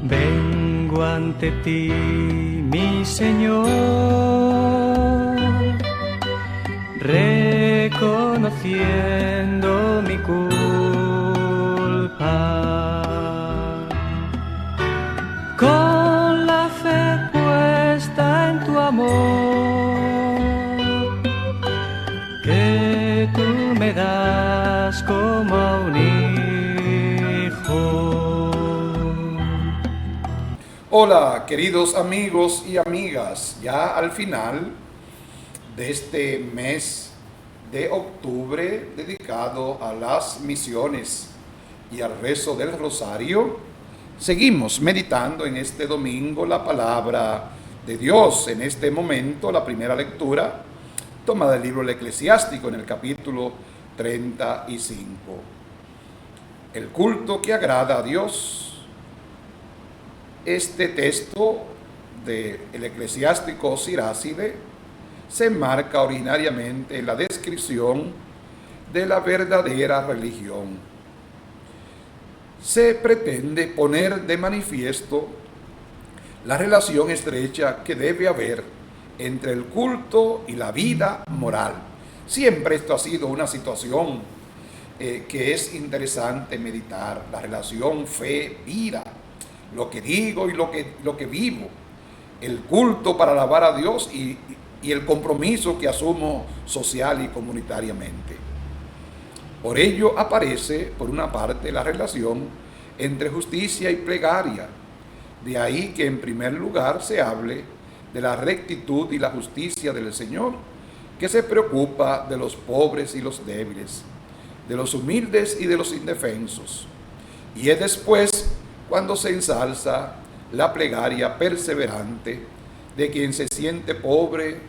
Vengo ante ti, mi Señor, reconociendo mi culpa, con la fe puesta en tu amor, que tú me das como a un hijo. Hola, queridos amigos y amigas, ya al final de este mes de octubre dedicado a las misiones y al rezo del rosario, seguimos meditando en este domingo la palabra de Dios. En este momento, la primera lectura toma del libro del Eclesiástico en el capítulo 35. El culto que agrada a Dios. Este texto del eclesiástico Siráside se enmarca originariamente en la descripción de la verdadera religión. Se pretende poner de manifiesto la relación estrecha que debe haber entre el culto y la vida moral. Siempre esto ha sido una situación que es interesante meditar, la relación fe-vida. Lo que digo y lo que vivo, el culto para alabar a Dios y el compromiso que asumo social y comunitariamente. Por ello aparece, por una parte, la relación entre justicia y plegaria. De ahí que en primer lugar se hable de la rectitud y la justicia del Señor, que se preocupa de los pobres y los débiles, de los humildes y de los indefensos. Y es después cuando se ensalza la plegaria perseverante de quien se siente pobre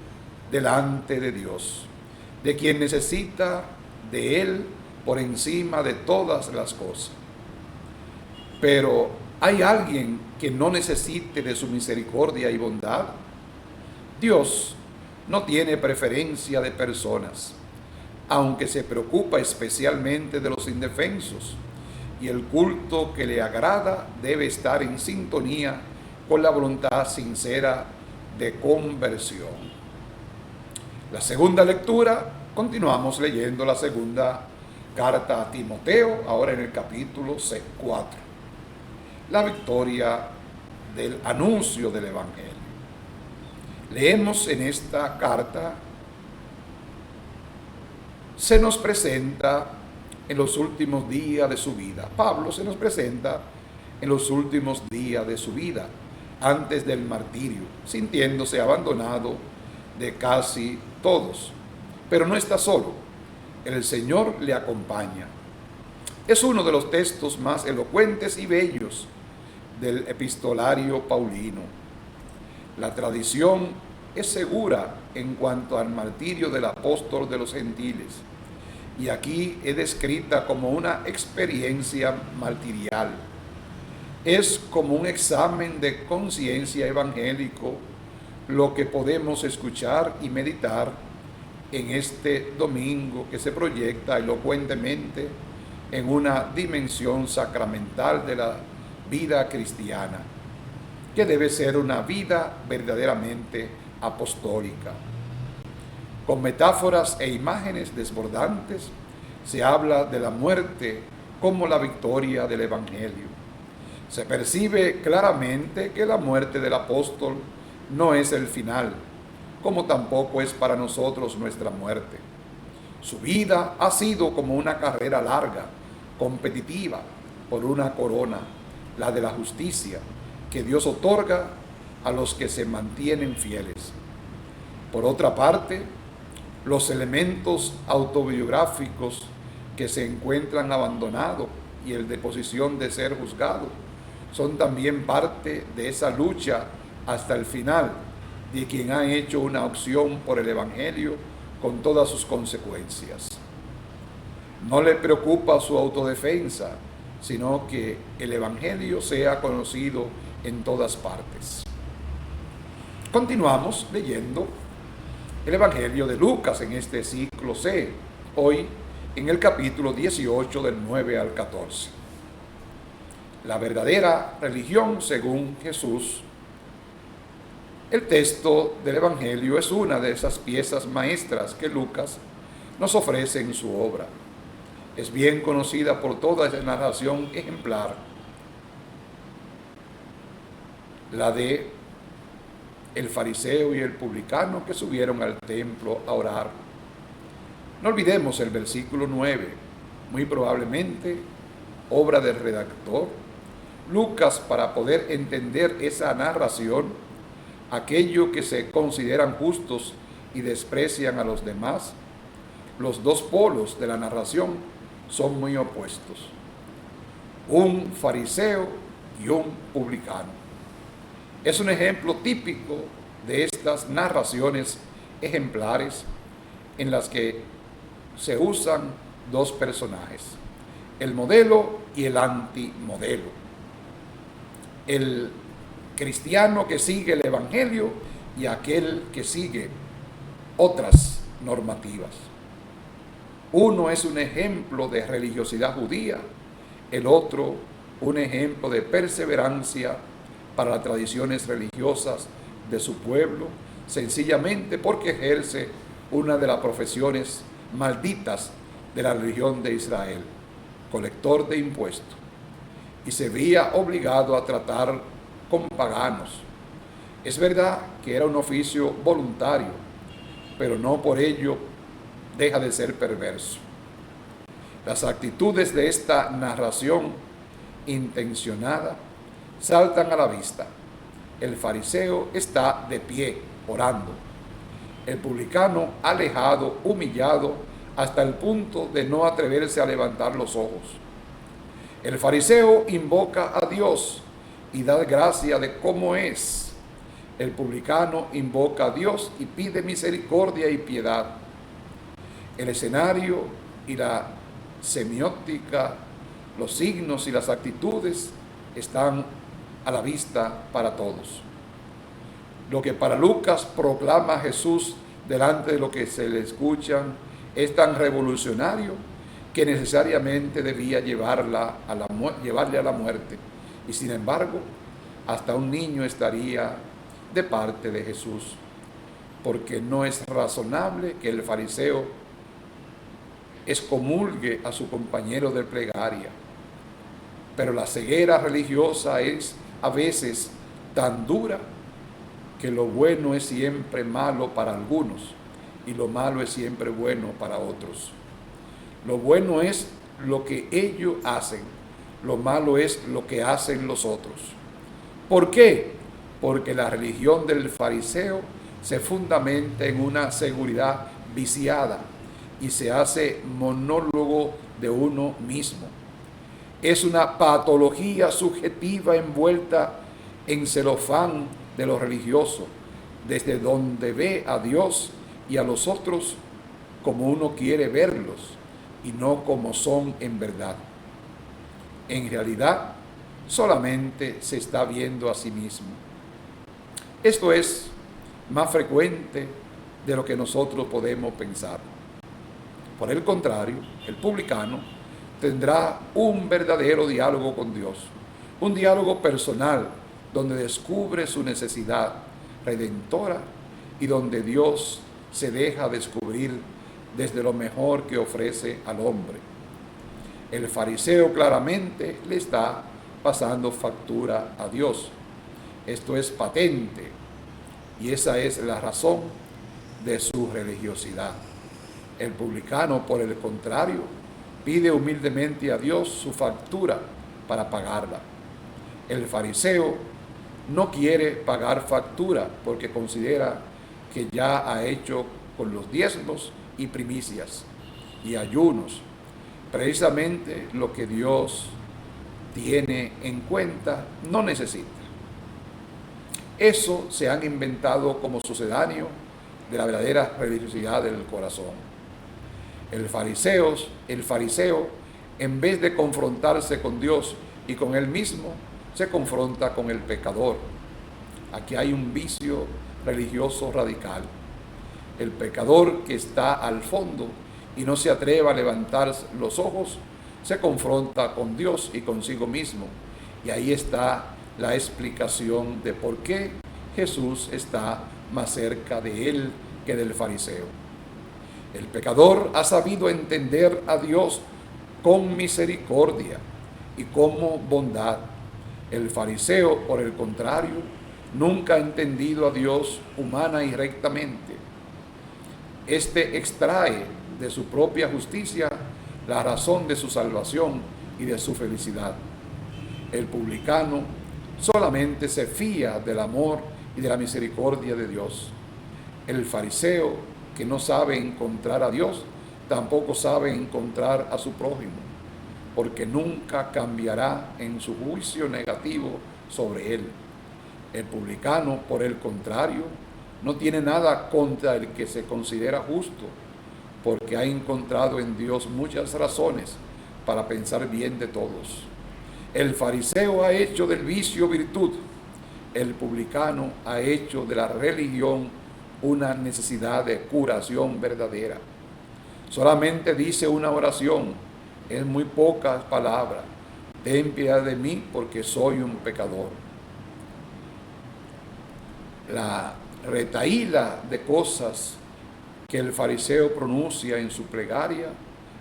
delante de Dios, de quien necesita de Él por encima de todas las cosas. Pero ¿hay alguien que no necesite de su misericordia y bondad? Dios no tiene preferencia de personas, aunque se preocupa especialmente de los indefensos. Y el culto que le agrada debe estar en sintonía con la voluntad sincera de conversión. La segunda lectura, continuamos leyendo la segunda carta a Timoteo, ahora en el capítulo 4. La victoria del anuncio del Evangelio. Leemos en esta carta, se nos presenta en los últimos días de su vida. Pablo se nos presenta en los últimos días de su vida, antes del martirio, sintiéndose abandonado de casi todos. Pero no está solo, el Señor le acompaña. Es uno de los textos más elocuentes y bellos del epistolario paulino. La tradición es segura en cuanto al martirio del apóstol de los gentiles, y aquí es descrita como una experiencia martirial. Es como un examen de conciencia evangélico lo que podemos escuchar y meditar en este domingo que se proyecta elocuentemente en una dimensión sacramental de la vida cristiana, que debe ser una vida verdaderamente apostólica. Con metáforas e imágenes desbordantes se habla de la muerte como la victoria del Evangelio. Se percibe claramente que la muerte del apóstol no es el final, como tampoco es para nosotros nuestra muerte. Su vida ha sido como una carrera larga, competitiva, por una corona, la de la justicia, que Dios otorga a los que se mantienen fieles. Por otra parte, los elementos autobiográficos que se encuentran abandonados y el de posición de ser juzgado son también parte de esa lucha hasta el final de quien ha hecho una opción por el Evangelio con todas sus consecuencias. No le preocupa su autodefensa, sino que el Evangelio sea conocido en todas partes. Continuamos leyendo el Evangelio de Lucas en este ciclo C, hoy en el capítulo 18 del 9 al 14. la verdadera religión según Jesús. El texto del Evangelio es una de esas piezas maestras que Lucas nos ofrece en su obra. Es bien conocida por toda esa narración ejemplar, la de el fariseo y el publicano que subieron al templo a orar. No olvidemos el versículo 9, muy probablemente obra del redactor Lucas para poder entender esa narración. Aquello que se consideran justos y desprecian a los demás, los dos polos de la narración son muy opuestos. Un fariseo y un publicano. Es un ejemplo típico de estas narraciones ejemplares en las que se usan dos personajes, el modelo y el antimodelo. El cristiano que sigue el Evangelio y aquel que sigue otras normativas. Uno es un ejemplo de religiosidad judía, el otro un ejemplo de perseverancia para las tradiciones religiosas de su pueblo, sencillamente porque ejerce una de las profesiones malditas de la religión de Israel, colector de impuestos, y se veía obligado a tratar con paganos. Es verdad que era un oficio voluntario, pero no por ello deja de ser perverso. Las actitudes de esta narración intencionada saltan a la vista. El fariseo está de pie, orando. El publicano alejado, humillado, hasta el punto de no atreverse a levantar los ojos. El fariseo invoca a Dios y da gracia de cómo es. El publicano invoca a Dios y pide misericordia y piedad. El escenario y la semiótica, los signos y las actitudes están a la vista para todos. Lo que para Lucas proclama Jesús delante de lo que se le escuchan es tan revolucionario que necesariamente debía llevarle a la muerte. Y sin embargo, hasta un niño estaría de parte de Jesús, porque no es razonable que el fariseo excomulgue a su compañero de plegaria. Pero la ceguera religiosa es a veces tan dura que lo bueno es siempre malo para algunos y lo malo es siempre bueno para otros. Lo bueno es lo que ellos hacen, lo malo es lo que hacen los otros. ¿Por qué? Porque la religión del fariseo se fundamenta en una seguridad viciada y se hace monólogo de uno mismo. Es una patología subjetiva envuelta en celofán de lo religioso, desde donde ve a Dios y a los otros como uno quiere verlos y no como son en verdad. En realidad, solamente se está viendo a sí mismo. Esto es más frecuente de lo que nosotros podemos pensar. Por el contrario, el publicano tendrá un verdadero diálogo con Dios, un diálogo personal donde descubre su necesidad redentora y donde Dios se deja descubrir desde lo mejor que ofrece al hombre. El fariseo claramente le está pasando factura a Dios. Esto es patente y esa es la razón de su religiosidad. El publicano, por el contrario, pide humildemente a Dios su factura para pagarla. El fariseo no quiere pagar factura porque considera que ya ha hecho con los diezmos y primicias y ayunos precisamente lo que Dios tiene en cuenta, no necesita. Eso se han inventado como sucedáneo de la verdadera religiosidad del corazón. El fariseo, en vez de confrontarse con Dios y con él mismo, se confronta con el pecador. Aquí hay un vicio religioso radical. El pecador que está al fondo y no se atreve a levantar los ojos, se confronta con Dios y consigo mismo Y ahí está la explicación de por qué Jesús está más cerca de él que del fariseo. El pecador ha sabido entender a Dios con misericordia y como bondad. El fariseo, por el contrario, nunca ha entendido a Dios humana y rectamente. Este extrae de su propia justicia la razón de su salvación y de su felicidad. El publicano solamente se fía del amor y de la misericordia de Dios. El fariseo, que no sabe encontrar a Dios, tampoco sabe encontrar a su prójimo, porque nunca cambiará en su juicio negativo sobre él. El publicano, por el contrario, no tiene nada contra el que se considera justo, porque ha encontrado en Dios muchas razones para pensar bien de todos. El fariseo ha hecho del vicio virtud, el publicano ha hecho de la religión una necesidad de curación verdadera. Solamente dice una oración, en muy pocas palabras: ten piedad de mí porque soy un pecador. La retahíla de cosas que el fariseo pronuncia en su plegaria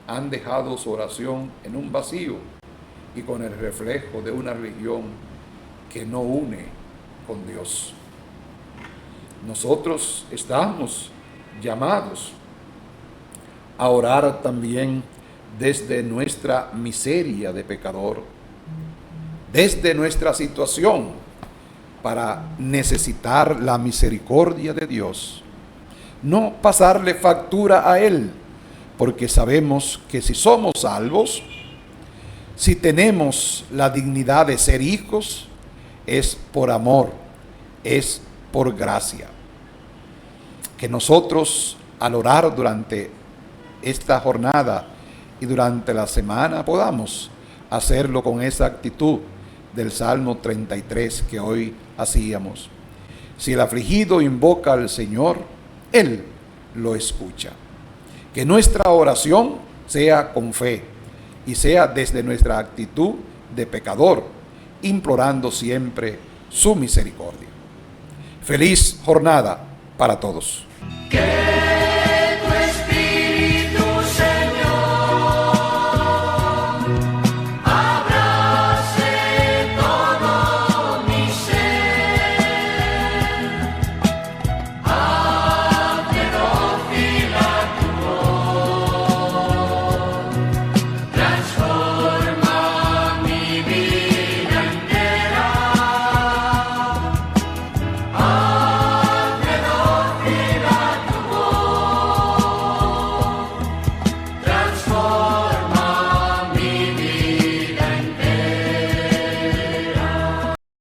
han dejado su oración en un vacío y con el reflejo de una religión que no une con Dios. Nosotros estamos llamados a orar también desde nuestra miseria de pecador, desde nuestra situación, para necesitar la misericordia de Dios. No pasarle factura a Él, porque sabemos que si somos salvos, si tenemos la dignidad de ser hijos, es por amor, es por gracia. Que nosotros, al orar durante esta jornada y durante la semana, podamos hacerlo con esa actitud del Salmo 33 que hoy hacíamos. Si el afligido invoca al Señor, Él lo escucha. Que nuestra oración sea con fe y sea desde nuestra actitud de pecador, implorando siempre su misericordia. Feliz jornada para todos.